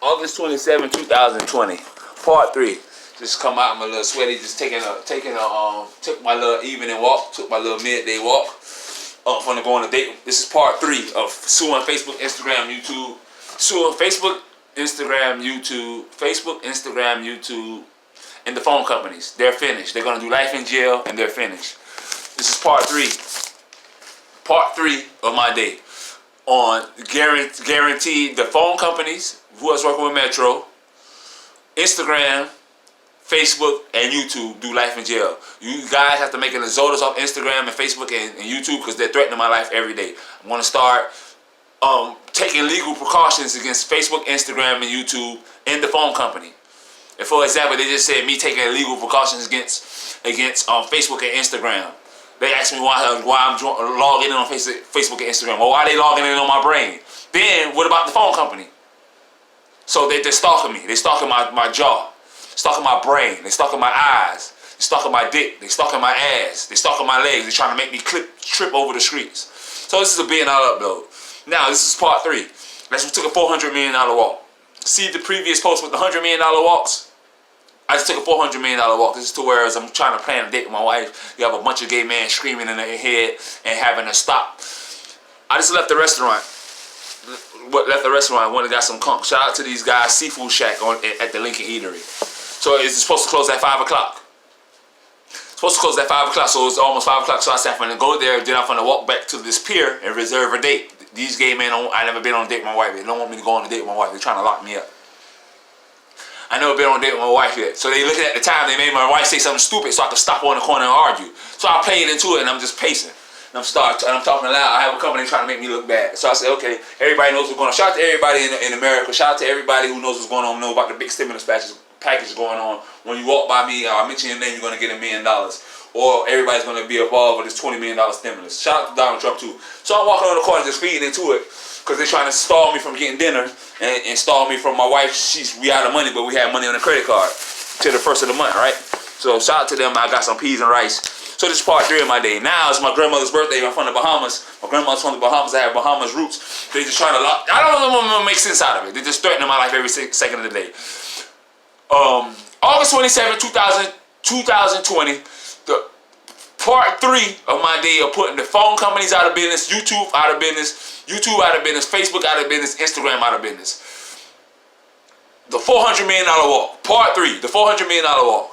August 27, 2020, part 3. Just come out, I'm a little sweaty, just took my little evening walk, took my little midday walk. From to go on a date. This is part 3 of suing Facebook, Instagram, YouTube. Suing Facebook, Instagram, YouTube, and the phone companies. They're finished. They're gonna do life in jail and they're finished. This is part 3. Part 3 of my day. On guaranteed the phone companies who was working with Metro, Instagram, Facebook, and YouTube do life in jail. You guys have to make an exodus off Instagram and Facebook and YouTube because they're threatening my life every day. I'm going to start taking legal precautions against Facebook, Instagram, and YouTube and the phone company. And for example, they just said me taking legal precautions against Facebook and Instagram. They asked me why I'm logging in on Facebook and Instagram. Well, why are they logging in on my brain? Then what about the phone company? So they're stalking me. They're stalking my jaw. Stalking my brain. They're stalking my eyes. They're stalking my dick. They're stalking my ass. They're stalking my legs. They're trying to make me trip over the streets. So this is a $1 billion upload. Now this is part 3. We took a $400 million walk. See the previous post with the $100 million walks? I just took a $400 million walk. This is to where I'm trying to plan a date with my wife. You have a bunch of gay men screaming in their head and having to stop. I just left the restaurant. Went and got some conch. Shout out to these guys, Seafood Shack at the Lincoln Eatery. So it's supposed to close at 5 o'clock. Supposed to close at 5 o'clock, so it's almost 5 o'clock. So I said I'm going to go there, then I'm going to walk back to this pier and reserve a date. These gay men, I never been on a date with my wife. They don't want me to go on a date with my wife. They're trying to lock me up. I never been on a date with my wife yet. So they looking at the time, they made my wife say something stupid so I could stop on the corner and argue. So I played into it and I'm just pacing. And I'm talking loud. I have a company trying to make me look bad. So I said, okay, everybody knows what's going on. Shout out to everybody in America. Shout out to everybody who knows what's going on, know about the big stimulus package going on. When you walk by me, I mention your name, you're going to get $1 million. Or everybody's going to be involved with this $20 million stimulus. Shout out to Donald Trump too. So I'm walking on the corner just feeding into it. Because they're trying to stall me from getting dinner and stall me from my wife. We out of money, but we had money on the credit card till the first of the month, right? So shout out to them. I got some peas and rice. So this is part 3 of my day. Now it's my grandmother's birthday. I'm from the Bahamas. My grandmother's from the Bahamas. I have Bahamas roots. They just trying to lock. I don't know make sense out of it. They're just threatening my life every second of the day. August 27, 2020. The part 3 of my day of putting the phone companies out of business, YouTube out of business, Facebook out of business, Instagram out of business. The $400 million walk. Part 3, the $400 million walk.